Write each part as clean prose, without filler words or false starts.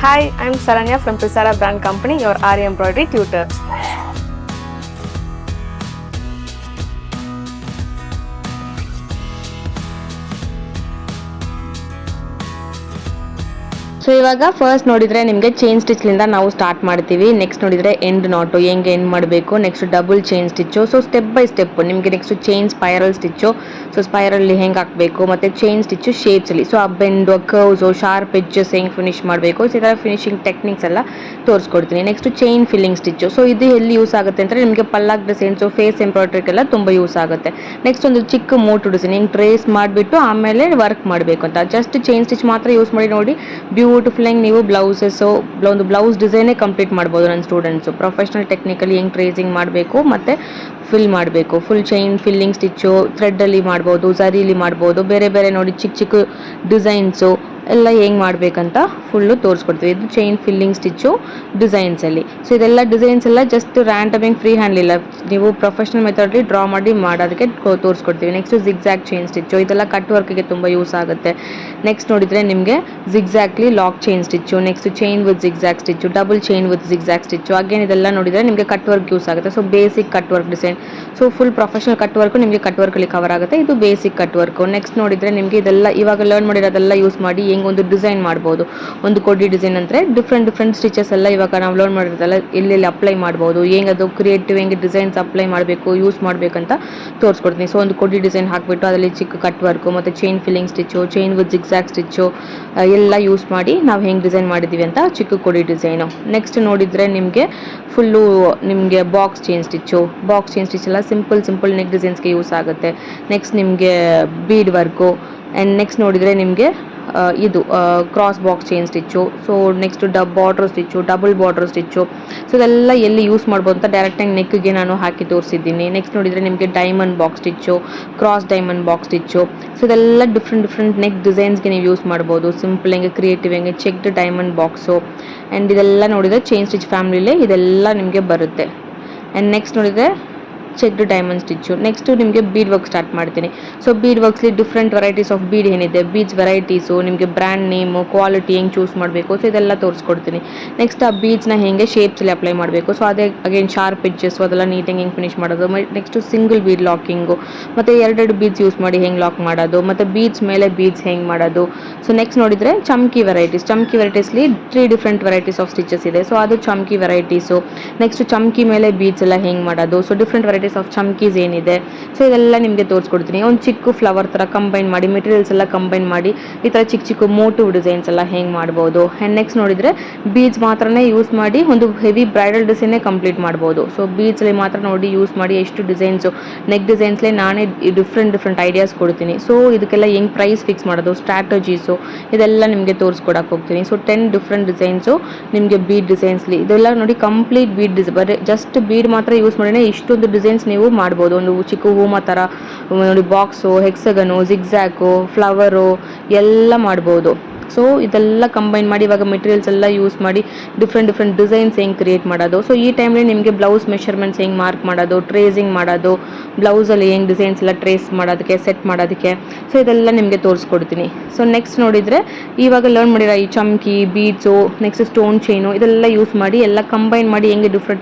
Hi, I'm Saranya from Prisara Brand Company, your Ari Embroidery tutor. So ಇವಾಗ first ನೋಡಿದರೆ ನಿಮಗೆ chain ಸ್ಟಿಚ್ಲಿಂದ ನಾವು start ಮಾಡ್ತೀವಿ. ನೆಕ್ಸ್ಟ್ ನೋಡಿದರೆ ಎಂಡ್ ನಾಟು ಹೆಂಗೆ ಎಂಡ್ ಮಾಡಬೇಕು, next double chain stitch. So step by step ನಿಮಗೆ next chain spiral stitch, so ಸ್ಪೈರಲ್ಲಿ ಹೆಂಗೆ ಹಾಕಬೇಕು, ಮತ್ತು ಚೈನ್ ಸ್ಟಿಚ್ಚು ಶೇಪ್ಸಲ್ಲಿ, ಸೊ ಆ ಬೆಂಡು ಕರ್ವ್ಸು ಶಾರ್ಪ್ ಎಡ್ಜಸ್ ಹೆಂಗೆ ಫಿನಿಶ್ ಮಾಡಬೇಕು, ಸೊ ಈ ಥರ ಫಿನಿಶಿಂಗ್ ಟೆಕ್ನಿಕ್ಸ್ ಎಲ್ಲ ತೋರಿಸ್ಕೊಡ್ತೀನಿ. Next chain filling stitch, so ಇದು ಎಲ್ಲಿ ಯೂಸ್ ಆಗುತ್ತೆ ಅಂದರೆ ನಿಮಗೆ ಪಲ್ಲಾಕ್ ಡಿಸೈನ್ಸು ಫೇಸ್ ಎಂಬ್ರಾಯ್ಡ್ರಿಗೆಲ್ಲ ತುಂಬ ಯೂಸ್ ಆಗುತ್ತೆ. ನೆಕ್ಸ್ಟ್ ಒಂದು ಚಿಕ್ಕ ಮೋಟು ಡಿಸೈನ್ ಹಿಂಗೆ ಟ್ರೇಸ್ ಮಾಡಿಬಿಟ್ಟು ಆಮೇಲೆ ವರ್ಕ್ ಮಾಡಬೇಕು ಅಂತ. ಜಸ್ಟ್ ಚೈನ್ ಸ್ಟಿಚ್ ಮಾತ್ರ ಯೂಸ್ ಮಾಡಿ ನೋಡಿ, ಬ್ಯೂಟಿಫುಲ್ ಆಗಿ ನೀವು ಬ್ಲೌಸಸ್ಸು ಒಂದು ಬ್ಲೌಸ್ ಡಿಸೈನೇ ಕಂಪ್ಲೀಟ್ ಮಾಡ್ಬೋದು ನನ್ನ ಸ್ಟೂಡೆಂಟ್ಸು. ಪ್ರೊಫೆಷ್ನಲ್ ಟೆಕ್ನಿಕಲಿ ಹೆಂಗೆ ಟ್ರೇಸಿಂಗ್ ಮಾಡಬೇಕು ಮತ್ತು ಫಿಲ್ ಮಾಡಬೇಕು, ಫುಲ್ ಚೈನ್ ಫಿಲ್ಲಿಂಗ್ ಸ್ಟಿಚ್ಚು ಥ್ರೆಡ್ಡಲ್ಲಿ ಮಾಡ್ಬೋದು, ಝರಿಲಿ ಮಾಡ್ಬೋದು, ಬೇರೆ ಬೇರೆ ನೋಡಿ ಚಿಕ್ಕ ಚಿಕ್ಕ ಡಿಸೈನ್ಸು ಎಲ್ಲ ಹೆಂಗೆ ಮಾಡಬೇಕಂತ ಫುಲ್ಲು ತೋರಿಸ್ಕೊಡ್ತೀವಿ. ಇದು ಚೈನ್ ಫಿಲ್ಲಿಂಗ್ ಸ್ಟಿಚ್ಚು ಡಿಸೈನ್ಸಲ್ಲಿ. ಸೊ ಇದೆಲ್ಲ ಡಿಸೈನ್ಸ್ ಎಲ್ಲ ಜಸ್ಟ್ ರ್ಯಾಂಡಮಿಂಗ್ ಫ್ರೀ ಹ್ಯಾಂಡ್ಲಿಲ್ಲ, ನೀವು ಪ್ರೊಫೆಷ್ನಲ್ ಮೆಥಡಲ್ಲಿ ಡ್ರಾ ಮಾಡಿ ಮಾಡೋದಕ್ಕೆ ತೋರಿಸ್ಕೊಡ್ತೀವಿ. ನೆಕ್ಸ್ಟ್ ಜಿಗ್ಜ್ಯಾಗ್ ಚೈನ್ ಸ್ಟಿಚ್ಚು, ಇದೆಲ್ಲ ಕಟ್ ವರ್ಕಿಗೆ ತುಂಬ ಯೂಸ್ ಆಗುತ್ತೆ. ನೆಕ್ಸ್ಟ್ ನೋಡಿದರೆ ನಿಮಗೆ ಜಿಗ್ಜ್ಯಾಗ್ಲಿ lock chain stitch, next chain with zigzag stitch, double chain with zigzag stitch. Again ಇದೆಲ್ಲ ನೋಡಿದರೆ ನಿಮಗೆ ಕಟ್ ವರ್ಕ್ ಯೂಸ್ ಆಗುತ್ತೆ. So basic cut work design, so full professional cut work ನಿಮಗೆ ಕಟ್ ವರ್ಕಲ್ಲಿ ಕವರ್ ಆಗುತ್ತೆ. ಇದು ಬೇಸಿಕ್ ಕಟ್ ವರ್ಕು. ನೆಕ್ಸ್ಟ್ ನೋಡಿದರೆ ನಿಮಗೆ ಇದೆಲ್ಲ ಇವಾಗ ಲರ್ನ್ ಮಾಡಿರೋದೆಲ್ಲ ಯೂಸ್ ಮಾಡಿ ಹೆಂಗೆ ಒಂದು ಡಿಸೈನ್ ಮಾಡ್ಬೋದು. ಒಂದು ಕೊಡಿ ಡಿಸೈನ್ ಅಂದರೆ ಡಿಫ್ರೆಂಟ್ ಸ್ಟಿಚಸ್ ಎಲ್ಲ ಇವಾಗ ನಾವು ಲರ್ನ್ ಮಾಡಿರೋದೆಲ್ಲ ಎಲ್ಲೆಲ್ಲಿ ಅಪ್ಲೈ ಮಾಡ್ಬೋದು, ಹೆಂಗೆ ಅದು ಕ್ರಿಯೇಟಿವ್ ಹೆಂಗೆ ಡಿಸೈನ್ಸ್ ಅಪ್ಲೈ ಮಾಡಬೇಕು, ಯೂಸ್ ಮಾಡಬೇಕಂತ ತೋರಿಸ್ಕೊಡ್ತೀನಿ. ಸೊ ಒಂದು ಕೊಡಿ ಡಿಸೈನ್ ಹಾಕಿಬಿಟ್ಟು ಅದರಲ್ಲಿ ಚಿಕ್ಕ ಕಟ್ ವರ್ಕು ಮತ್ತು chain filling stitch, chain with zigzag stitch ಎಲ್ಲ ಯೂಸ್ ಮಾಡಿ ನಾವು ಹೆಂಗೆ ಡಿಸೈನ್ ಮಾಡಿದ್ದೀವಿ ಅಂತ ಚಿಕ್ಕ ಕೊಡಿ ಡಿಸೈನು. ನೆಕ್ಸ್ಟ್ ನೋಡಿದರೆ ನಿಮಗೆ ಫುಲ್ಲು ನಿಮಗೆ ಬಾಕ್ಸ್ ಚೈನ್ ಸ್ಟಿಚ್ಚು ಎಲ್ಲ ಸಿಂಪಲ್ ನೆಕ್ ಡಿಸೈನ್ಸ್ಗೆ ಯೂಸ್ ಆಗುತ್ತೆ. ನೆಕ್ಸ್ಟ್ ನಿಮಗೆ ಬೀಡ್ ವರ್ಕು. ಆ್ಯಂಡ್ ನೆಕ್ಸ್ಟ್ ನೋಡಿದರೆ ನಿಮಗೆ ಇದು cross box chain stitch. So next border stitch, double border stitch. So ಇದೆಲ್ಲ ಎಲ್ಲಿ ಯೂಸ್ ಮಾಡ್ಬೋದು ಅಂತ ಡೈರೆಕ್ಟಾಗಿ ನೆಕ್ಗೆ ನಾನು ಹಾಕಿ ತೋರಿಸಿದ್ದೀನಿ. ನೆಕ್ಸ್ಟ್ ನೋಡಿದರೆ ನಿಮಗೆ diamond box stitch, cross diamond box stitch. So ಇದೆಲ್ಲ ಡಿಫ್ರೆಂಟ್ ನೆಕ್ ಡಿಸೈನ್ಸ್ಗೆ ನೀವು ಯೂಸ್ ಮಾಡ್ಬೋದು. ಸಿಂಪಲ್ ಹೆಂಗೆ ಕ್ರಿಯೇಟಿವ್ ಹೆಂಗೆ ಚೆಕ್ಡ್ ಡೈಮಂಡ್ ಬಾಕ್ಸು. ಆ್ಯಂಡ್ ಇದೆಲ್ಲ ನೋಡಿದರೆ ಚೈನ್ ಸ್ಟಿಚ್ ಫ್ಯಾಮಿಲಿಲೇ ಇದೆಲ್ಲ ನಿಮಗೆ ಬರುತ್ತೆ. ಆ್ಯಂಡ್ ನೆಕ್ಸ್ಟ್ ನೋಡಿದರೆ ಚೆಕ್ಡ್ ಡೈಮಂಡ್ ಸ್ಟಿಚ್ಚು. ನೆಕ್ಸ್ಟು ನಿಮಗೆ ಬೀಡ್ ವರ್ಕ್ ಸ್ಟಾರ್ಟ್ ಮಾಡ್ತೀನಿ. ಸೊ ಬೀಡ್ ವರ್ಕ್ಸ್ಲಿ ಡಿಫ್ರೆಂಟ್ ವೆರೈಟೀಸ್ ಆಫ್ ಬೀಡ್ ಏನಿದೆ, ಬೀಡ್ಸ್ ವೆರೈಟೀಸು, ನಿಮಗೆ ಬ್ರ್ಯಾಂಡ್ ನೇಮು, ಕ್ವಾಲಿಟಿ ಹೆಂಗೆ ಚೂಸ್ ಮಾಡಬೇಕು, ಸೊ ಇದೆಲ್ಲ ತೋರಿಸ್ಕೊಡ್ತೀನಿ. ನೆಕ್ಸ್ಟ್ ಆ ಬೀಡ್ಸ್ನ ಹೇಗೆ ಶೇಪ್ಸಲ್ಲಿ ಅಪ್ಲೈ ಮಾಡಬೇಕು, ಸೊ ಅದೇ ಅಗೇನ್ ಶಾರ್ಪ್ ಎಡ್ಜಸ್ಸು ಅದೆಲ್ಲ ನೀಟಾಗಿ ಹೆಂಗೆ ಫಿನಿಶ್ ಮಾಡೋದು. ನೆಕ್ಸ್ಟು ಸಿಂಗಲ್ ಬೀಡ್ ಲಾಕಿಂಗು, ಮತ್ತು ಎರಡೆರಡು ಬೀಡ್ಸ್ ಯೂಸ್ ಮಾಡಿ ಹೆಂಗೆ ಲಾಕ್ ಮಾಡೋದು, ಮತ್ತು ಬೀಡ್ಸ್ ಮೇಲೆ ಬೀಡ್ಸ್ ಹೆಂಗೆ ಮಾಡೋದು. ಸೊ ನೆಕ್ಸ್ಟ್ ನೋಡಿದರೆ ಚಮ್ಕಿ ವೆರೈಟೀಸ್ಲಿ 3 ಡಿಫ್ರೆಂಟ್ ವೆರೈಟೀಸ್ ಆಫ್ ಸ್ಟಿಚಸ್ ಇದೆ. ಸೊ ಅದು ಚಮ್ಕಿ ವೆರೈಟೀಸು. ನೆಕ್ಸ್ಟ್ ಚಮ್ಕಿ ಮೇಲೆ ಬೀಡ್ಸ್ ಎಲ್ಲ ಹೆಂಗೆ ಮಾಡೋದು, ಸೊ ಡಿಫ್ರೆಂಟ್ ವೆರೈಟೀಸ್ ಆಫ್ ಚಮ್ಕೀಸ್ ಏನಿದೆ, ಸೊ ಇದೆಲ್ಲ ನಿಮಗೆ ತೋರಿಸ್ಕೊಡ್ತೀನಿ. ಒಂದು ಚಿಕ್ಕ ಫ್ಲವರ್ ಥರ ಕಂಬೈನ್ ಮಾಡಿ, ಮೆಟೀರಿಯಲ್ಸ್ ಎಲ್ಲ ಕಂಬೈನ್ ಮಾಡಿ ಈ ಥರ ಚಿಕ್ಕ ಮೋಟಿವ್ ಡಿಸೈನ್ಸ್ ಎಲ್ಲ ಹೆಂಗೆ ಮಾಡ್ಬೋದು. ಆ್ಯಂಡ್ ನೆಕ್ಸ್ಟ್ ನೋಡಿದರೆ ಬೀಡ್ಸ್ ಮಾತ್ರನೇ ಯೂಸ್ ಮಾಡಿ ಒಂದು ಹೆವಿ ಬ್ರೈಡಲ್ ಡಿಸೈನೇ ಕಂಪ್ಲೀಟ್ ಮಾಡ್ಬೋದು. ಸೊ ಬೀಡ್ಸಲ್ಲಿ ಮಾತ್ರ ನೋಡಿ ಯೂಸ್ ಮಾಡಿ ಎಷ್ಟು ಡಿಸೈನ್ಸು, ನೆಕ್ ಡಿಸೈನ್ಸ್ಲೇ ನಾನೇ ಡಿಫ್ರೆಂಟ್ ಐಡಿಯಾಸ್ ಕೊಡ್ತೀನಿ. ಸೊ ಇದಕ್ಕೆಲ್ಲ ಹೆಂಗೆ ಪ್ರೈಸ್ ಫಿಕ್ಸ್ ಮಾಡೋದು, ಸ್ಟ್ರಾಟಜೀಸು ಇದೆಲ್ಲ ನಿಮಗೆ ತೋರಿಸ್ಕೊಡಕ್ಕೆ ಹೋಗ್ತೀನಿ. ಸೊ 10 ಡಿಫ್ರೆಂಟ್ ಡಿಸೈನ್ಸು ನಿಮಗೆ ಬೀಡ್ ಡಿಸೈನ್ಸ್ಲಿ ಇದೆಲ್ಲ ನೋಡಿ ಕಂಪ್ಲೀಟ್ ಬೀಡ್ ಡಿಸೈನ್, ಬರೀ ಜಸ್ಟ್ ಬೀಡ್ ಮಾತ್ರ ಯೂಸ್ ಮಾಡಿನೇ ಇಷ್ಟೊಂದು ಡಿಸೈನ್ಸ್ ನೀವು ಮಾಡ್ಬೋದು. ಒಂದು ಚಿಕ್ಕ ಹೂಮ ಥರ ನೋಡಿ, ಬಾಕ್ಸು, ಹೆಕ್ಸಗನು, ಜಿಗ್ಜ್ಯಾಗು, ಫ್ಲವರು ಎಲ್ಲ ಮಾಡ್ಬೋದು. ಸೊ ಇದೆಲ್ಲ ಕಂಬೈನ್ ಮಾಡಿ ಇವಾಗ ಮೆಟೀರಿಯಲ್ಸ್ ಎಲ್ಲ ಯೂಸ್ ಮಾಡಿ ಡಿಫ್ರೆಂಟ್ ಡಿಸೈನ್ಸ್ ಹೆಂಗೆ ಕ್ರಿಯೇಟ್ ಮಾಡೋದು. ಸೊ ಈ ಟೈಮಲ್ಲಿ ನಿಮಗೆ ಬ್ಲೌಸ್ ಮೆಷರ್ಮೆಂಟ್ಸ್ ಹೆಂಗೆ ಮಾರ್ಕ್ ಮಾಡೋದು, ಟ್ರೇಸಿಂಗ್ ಮಾಡೋದು, ಬ್ಲೌಸಲ್ಲಿ ಹೆಂಗೆ ಡಿಸೈನ್ಸ್ ಎಲ್ಲ ಟ್ರೇಸ್ ಮಾಡೋದಕ್ಕೆ, ಸೆಟ್ ಮಾಡೋದಕ್ಕೆ, ಸೊ ಇದೆಲ್ಲ ನಿಮಗೆ ತೋರಿಸ್ಕೊಡ್ತೀನಿ. ಸೊ ನೆಕ್ಸ್ಟ್ ನೋಡಿದರೆ ಇವಾಗ ಲರ್ನ್ ಮಾಡಿರೋ ಈ ಚಮ್ಕಿ, ಬೀಡ್ಸು, ನೆಕ್ಸ್ಟ್ ಸ್ಟೋನ್ ಚೈನು ಇದೆಲ್ಲ ಯೂಸ್ ಮಾಡಿ ಎಲ್ಲ ಕಂಬೈನ್ ಮಾಡಿ ಹೆಂಗೆ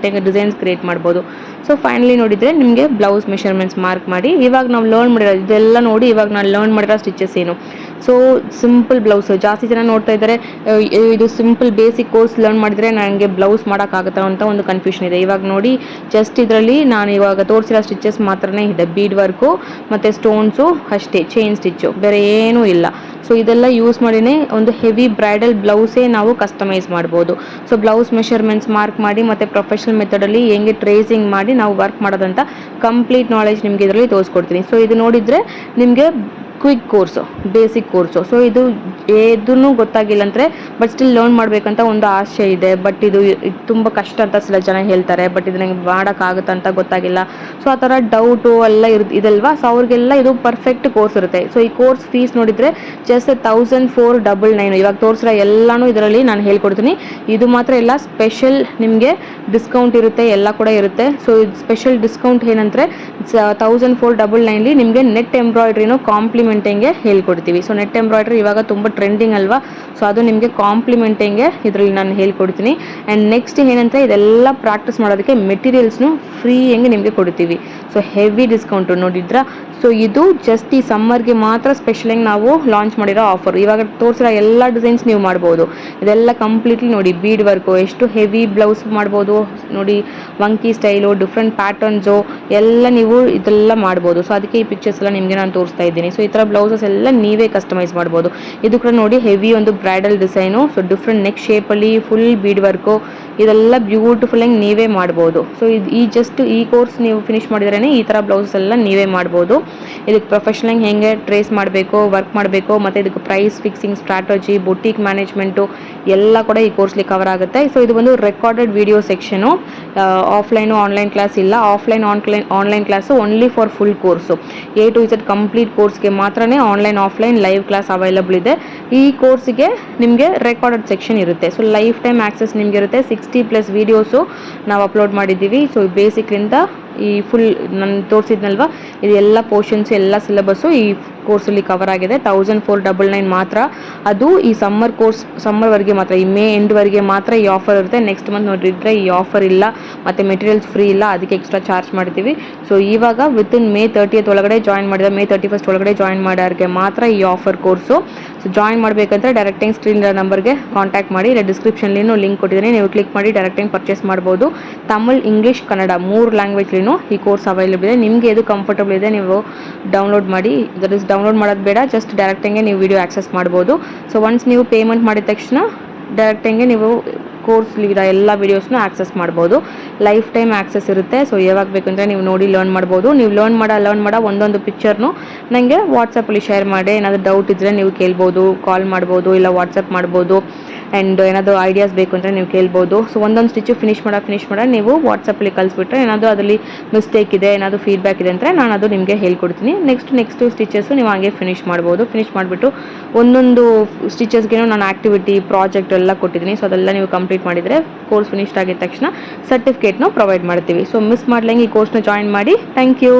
ಡಿಸೈನ್ಸ್ ಕ್ರಿಯೇಟ್ ಮಾಡ್ಬೋದು. ಸೊ ಫೈನಲಿ ನೋಡಿದರೆ ನಿಮಗೆ ಬ್ಲೌಸ್ ಮೆಷರ್ಮೆಂಟ್ಸ್ ಮಾರ್ಕ್ ಮಾಡಿ ಇವಾಗ ನಾವು ಲರ್ನ್ ಮಾಡಿರೋ ಇದೆಲ್ಲ ನೋಡಿ ಇವಾಗ ನಾನು ಲರ್ನ್ ಮಾಡಿರೋ ಸ್ಟಿಚಸ್ ಏನು. ಸೊ ಸಿಂಪಲ್ ಬ್ಲೌಸು, ಜಾಸ್ತಿ ಜನ ನೋಡ್ತಾ ಇದ್ದಾರೆ ಇದು ಸಿಂಪಲ್ ಬೇಸಿಕ್ ಕೋರ್ಸ್ ಲರ್ನ್ ಮಾಡಿದರೆ ನನಗೆ ಬ್ಲೌಸ್ ಮಾಡೋಕ್ಕಾಗುತ್ತಾ ಅಂತ ಒಂದು ಕನ್ಫ್ಯೂಷನ್ ಇದೆ. ಇವಾಗ ನೋಡಿ ಜಸ್ಟ್ ಇದರಲ್ಲಿ ನಾನು ಇವಾಗ ತೋರಿಸಿರೋ ಸ್ಟಿಚಸ್ ಮಾತ್ರನೇ ಇದೆ, ಬೀಡ್ ವರ್ಕು ಮತ್ತು ಸ್ಟೋನ್ಸು ಅಷ್ಟೇ, ಚೈನ್ ಸ್ಟಿಚ್ಚು, ಬೇರೆ ಏನೂ ಇಲ್ಲ. ಸೊ ಇದೆಲ್ಲ ಯೂಸ್ ಮಾಡಿನೇ ಒಂದು ಹೆವಿ ಬ್ರೈಡಲ್ ಬ್ಲೌಸೇ ನಾವು ಕಸ್ಟಮೈಸ್ ಮಾಡ್ಬೋದು. ಸೊ ಬ್ಲೌಸ್ ಮೆಷರ್ಮೆಂಟ್ಸ್ ಮಾರ್ಕ್ ಮಾಡಿ ಮತ್ತು ಪ್ರೊಫೆಷನಲ್ ಮೆಥಡಲ್ಲಿ ಹೆಂಗೆ ಟ್ರೇಸಿಂಗ್ ಮಾಡಿ ನಾವು ವರ್ಕ್ ಮಾಡೋದಂತ ಕಂಪ್ಲೀಟ್ ನಾಲೆಜ್ ನಿಮಗೆ ಇದರಲ್ಲಿ ತೋರಿಸ್ಕೊಡ್ತೀನಿ. ಸೊ ಇದು ನೋಡಿದರೆ ನಿಮಗೆ quick course, basic course. So ಇದು ಏನೂ ಗೊತ್ತಾಗಿಲ್ಲ ಅಂದರೆ ಬಟ್ ಸ್ಟಿಲ್ ಲರ್ನ್ ಮಾಡಬೇಕಂತ ಒಂದು ಆಸೆ ಇದೆ. ಬಟ್ ಇದು ತುಂಬ ಕಷ್ಟ ಅಂತ ಸಿಲ ಜನ ಹೇಳ್ತಾರೆ, ಬಟ್ ಇದು ನನಗೆ ಮಾಡೋಕ್ಕಾಗುತ್ತಾ ಅಂತ ಗೊತ್ತಾಗಿಲ್ಲ. ಸೊ ಆ ಥರ ಡೌಟು ಎಲ್ಲ ಇದಲ್ವಾ. ಸೊ ಅವ್ರಿಗೆಲ್ಲ ಇದು ಪರ್ಫೆಕ್ಟ್ ಕೋರ್ಸ್ ಇರುತ್ತೆ. ಸೊ ಈ ಕೋರ್ಸ್ ಫೀಸ್ ನೋಡಿದರೆ ಜಸ್ಟ್ 1499. ಇವಾಗ ತೋರಿಸಿರೋ ಎಲ್ಲನೂ ಇದರಲ್ಲಿ ನಾನು ಹೇಳ್ಕೊಡ್ತೀನಿ. ಇದು ಮಾತ್ರ ಇಲ್ಲ, ಸ್ಪೆಷಲ್ ನಿಮಗೆ ಡಿಸ್ಕೌಂಟ್ ಇರುತ್ತೆ, ಎಲ್ಲ ಕೂಡ ಇರುತ್ತೆ. ಸೊ ಇದು ಸ್ಪೆಷಲ್ ಡಿಸ್ಕೌಂಟ್ ಏನಂದರೆ 1499 ನಿಮಗೆ ನೆಟ್ ಎಂಬ್ರಾಯ್ಡ್ರಿನೂ ಕಾಂಪ್ಲಿಮೆಂಟ್ ಕಾಂಪ್ಲಿಮೆಂಟಿಂಗ್ಗೆ ಹೇಳ್ಕೊಡ್ತೀವಿ. ಸೊ ನೆಟ್ ಎಂಬ್ರಾಯ್ಡ್ರಿ ಇವಾಗ ತುಂಬ ಟ್ರೆಂಡಿಂಗ್ ಅಲ್ವಾ, ಸೊ ಅದು ನಿಮಗೆ ಕಾಂಪ್ಲಿಮೆಂಟಿಂಗ್ಗೆ ಇದರಲ್ಲಿ ನಾನು ಹೇಳ್ಕೊಡ್ತೀನಿ. ಆ್ಯಂಡ್ ನೆಕ್ಸ್ಟ್ ಏನಂತ ಇದೆಲ್ಲ ಪ್ರಾಕ್ಟೀಸ್ ಮಾಡೋದಕ್ಕೆ ಮೆಟೀರಿಯಲ್ಸ್ನು ಫ್ರೀ ಹೆಂಗೆ ನಿಮಗೆ ಕೊಡ್ತೀವಿ. ಸೊ ಹೆವಿ ಡಿಸ್ಕೌಂಟು ನೋಡಿದ್ರಾ. ಸೊ ಇದು ಜಸ್ಟ್ ಈ ಸಮ್ಮರ್ಗೆ ಮಾತ್ರ ಸ್ಪೆಷಲಾಗಿ ನಾವು ಲಾಂಚ್ ಮಾಡಿರೋ ಆಫರ್. ಇವಾಗ ತೋರಿಸಿರೋ ಎಲ್ಲ ಡಿಸೈನ್ಸ್ ನೀವು ಮಾಡ್ಬೋದು. ಇದೆಲ್ಲ ಕಂಪ್ಲೀಟ್ಲಿ ನೋಡಿ ಬೀಡ್ ವರ್ಕು, ಎಷ್ಟು ಹೆವಿ ಬ್ಲೌಸ್ ಮಾಡ್ಬೋದು ನೋಡಿ, ವಂಕಿ ಸ್ಟೈಲು, ಡಿಫ್ರೆಂಟ್ ಪ್ಯಾಟರ್ನ್ಸು ಎಲ್ಲ ನೀವು ಇದೆಲ್ಲ ಮಾಡ್ಬೋದು. ಸೊ ಅದಕ್ಕೆ ಈ ಪಿಕ್ಚರ್ಸ್ ಎಲ್ಲ ನಿಮಗೆ ನಾನು ತೋರಿಸ್ತಾ ಇದ್ದೀನಿ. ಸೊ ಈ ಥರ ಬ್ಲೌಸಸ್ ಎಲ್ಲ ನೀವೇ ಕಸ್ಟಮೈಸ್ ಮಾಡ್ಬೋದು. ಇದು ಕೂಡ ನೋಡಿ ಹೆವಿ ಒಂದು bridal design, so different neck ಶೇಪಲ್ಲಿ ಫುಲ್ ಬೀಡ್ ವರ್ಕು, ಇದೆಲ್ಲ ಬ್ಯೂಟಿಫುಲ್ಲಾಗಿ ನೀವೇ ಮಾಡ್ಬೋದು. ಸೊ ಈ ಕೋರ್ಸ್ ನೀವು ಫಿನಿಶ್ ಮಾಡಿದ್ರೇ ಈ ಥರ ಬ್ಲೌಸಸ್ ಎಲ್ಲ ನೀವೇ ಮಾಡ್ಬೋದು. ಇದಕ್ಕೆ ಪ್ರೊಫೆಷನಲಾಗಿ ಹೆಂಗೆ ಟ್ರೇಸ್ ಮಾಡಬೇಕು, ವರ್ಕ್ ಮಾಡಬೇಕು, ಮತ್ತು ಇದಕ್ಕೆ price fixing strategy, boutique management ಎಲ್ಲ ಕೂಡ ಈ ಕೋರ್ಸ್ಲಿ ಕವರ್ ಆಗುತ್ತೆ. ಸೊ ಇದು ಒಂದು recorded video section. Offline online class ಇಲ್ಲ. Online class only for full course. A to Z complete ಕೋರ್ಸ್ಗೆ ಮಾತ್ರನೇ ಆಫ್ಲೈನ್ ಲೈವ್ ಕ್ಲಾಸ್ ಅವೈಲಬಲ್ ಇದೆ. ಈ ಕೋರ್ಸ್ಗೆ ನಿಮಗೆ ರೆಕಾರ್ಡೆಡ್ ಸೆಕ್ಷನ್ ಇರುತ್ತೆ. ಸೊ ಲೈಫ್ ಟೈಮ್ ಆಕ್ಸೆಸ್ ನಿಮಗೆ ಇರುತ್ತೆ. 60+ ವೀಡಿಯೋಸು ನಾವು ಅಪ್ಲೋಡ್ ಮಾಡಿದ್ದೀವಿ. ಸೊ ಬೇಸಿಕ್ಲಿಂದ ಈ ಫುಲ್ ನಾನು ತೋರಿಸಿದ್ನಲ್ವ, ಇದು ಎಲ್ಲ ಪೋರ್ಷನ್ಸ್ ಎಲ್ಲ ಸಿಲೆಬಸ್ಸು ಈ ಕೋರ್ಸಲ್ಲಿ ಕವರ್ ಆಗಿದೆ. 1499 ಮಾತ್ರ. ಅದು ಈ ಸಮ್ಮರ್ವರೆಗೆ ಮಾತ್ರ, ಈ ಮೇ ಎಂಡ್ವರೆಗೆ ಮಾತ್ರ ಈ ಆಫರ್ ಇರುತ್ತೆ. ನೆಕ್ಸ್ಟ್ ಮಂತ್ ನೋಡಿದ್ರೆ ಈ ಆಫರ್ ಇಲ್ಲ, ಮತ್ತು ಮೆಟೀರಿಯಲ್ಸ್ ಫ್ರೀ ಇಲ್ಲ, ಅದಕ್ಕೆ ಎಕ್ಸ್ಟ್ರಾ ಚಾರ್ಜ್ ಮಾಡ್ತೀವಿ. ಸೊ ಇವಾಗ ವಿತಿನ್ ಮೇ 30th ಒಳಗಡೆ ಜಾಯಿನ್ ಮಾಡಿದ, ಮೇ 31st ಒಳಗಡೆ ಜಾಯಿನ್ ಮಾಡೋರಿಗೆ ಮಾತ್ರ ಈ ಆಫರ್ ಕೋರ್ಸು. ಸೊ ಜಾಯಿನ್ ಮಾಡಬೇಕಂದ್ರೆ ಡೈರೆಕ್ಟಿಂಗ್ ಸ್ಕ್ರೀನ್ ನಂಬರ್ಗೆ ಕಾಂಟ್ಯಾಕ್ಟ್ ಮಾಡಿ. ಇಲ್ಲ ಡಿಸ್ಕ್ರಿಪ್ಷನ್ಲಿನೂ ಲಿಂಕ್ ಕೊಟ್ಟಿದ್ದೀನಿ, ನೀವು ಕ್ಲಿಕ್ ಮಾಡಿ ಡೈರೆಕ್ಟಿಂಗ್ ಪರ್ಚೇಸ್ ಮಾಡ್ಬೋದು. ತಮಿಳ್, ಇಂಗ್ಲೀಷ್, ಕನ್ನಡ 3 ಲ್ಯಾಂಗ್ವೇಜ್ಲಿನೂ ಈ ಕೋರ್ಸ್ ಅವೈಲೇಬಲ್ ಇದೆ. ನಿಮಗೆ ಎದು ಕಂಫರ್ಟಬಲ್ ಇದೆ ನೀವು ಡೌನ್ಲೋಡ್ ಮಾಡಿ. ದಟ್ ಇಸ್ ಡೌನ್ಲೋಡ್ ಮಾಡೋದು ಬೇಡ, ಜಸ್ಟ್ ಡೈರೆಕ್ಟಿಂಗೆ ನೀವು ವಿಡಿಯೋ ಆಕ್ಸೆಸ್ ಮಾಡ್ಬೋದು. ಸೊ ಒನ್ಸ್ ನೀವು ಪೇಮೆಂಟ್ ಮಾಡಿದ ತಕ್ಷಣ ಡೈರೆಕ್ಟಿಂಗೆ ನೀವು ಕೋರ್ಸ್ಲಿರೋ ಎಲ್ಲ ವೀಡಿಯೋಸ್ನ ಆಕ್ಸೆಸ್ ಮಾಡ್ಬೋದು. ಲೈಫ್ ಟೈಮ್ ಆಕ್ಸೆಸ್ ಇರುತ್ತೆ. ಸೊ ಯಾವಾಗ ಬೇಕಂದರೆ ನೀವು ನೋಡಿ ಲರ್ನ್ ಮಾಡ್ಬೋದು. ನೀವು ಲರ್ನ್ ಮಾಡೋ ಒಂದೊಂದು ಪಿಕ್ಚರ್ನು ನನಗೆ ವಾಟ್ಸಪ್ಪಲ್ಲಿ ಶೇರ್ ಮಾಡಿ. ಏನಾದರೂ ಡೌಟ್ ಇದ್ದರೆ ನೀವು ಕೇಳ್ಬೋದು, ಕಾಲ್ ಮಾಡ್ಬೋದು, ಇಲ್ಲ ವಾಟ್ಸಪ್ ಮಾಡ್ಬೋದು. ಆ್ಯಂಡ್ ಏನಾದರೂ ಐಡಿಯಾಸ್ ಬೇಕು ಅಂದರೆ ನೀವು ಕೇಳ್ಬೋದು. ಸೊ ಒಂದೊಂದು ಸ್ಟಿಚ್ಚು ಫಿನಿಶ್ ಮಾಡೋ ನೀವು ವಾಟ್ಸಪ್ಪಲ್ಲಿ ಕಳಿಸ್ಬಿಟ್ರೆ ಏನಾದರೂ ಅದರಲ್ಲಿ ಮಿಸ್ಟೇಕ್ ಇದೆ, ಏನಾದರೂ ಫೀಡ್ಬ್ಯಾಕ್ ಇದೆ ಅಂದರೆ ನಾನು ಅದು ನಿಮಗೆ ಹೇಳ್ಕೊಡ್ತೀನಿ. ನೆಕ್ಸ್ಟ್ ಸ್ಟಿಚಸ್ಸು ನೀವು ಹಾಗೆ ಫಿನಿಶ್ ಮಾಡ್ಬೋದು. ಫಿನಿಶ್ ಮಾಡಿಬಿಟ್ಟು ಒಂದೊಂದು ಸ್ಟಿಚಸ್ಗೇನೋ ನಾನು ಆ್ಯಕ್ಟಿವಿಟಿ, ಪ್ರಾಜೆಕ್ಟ್ ಎಲ್ಲ ಕೊಟ್ಟಿದ್ದೀನಿ. ಸೊ ಅದೆಲ್ಲ ನೀವು ಕಂಪ್ಲೀಟ್ ಮಾಡಿದರೆ ಕೋರ್ಸ್ ಫಿನಿಶ್ ಆಗಿದ ತಕ್ಷಣ ಸರ್ಟಿಫಿಕೇಟ್ನು ಪ್ರೊವೈಡ್ ಮಾಡ್ತೀವಿ. ಸೊ ಮಿಸ್ ಮಾಡ್ದಂಗೆ ಈ ಕೋರ್ಸ್ನ ಜಾಯಿನ್ ಮಾಡಿ. Thank you.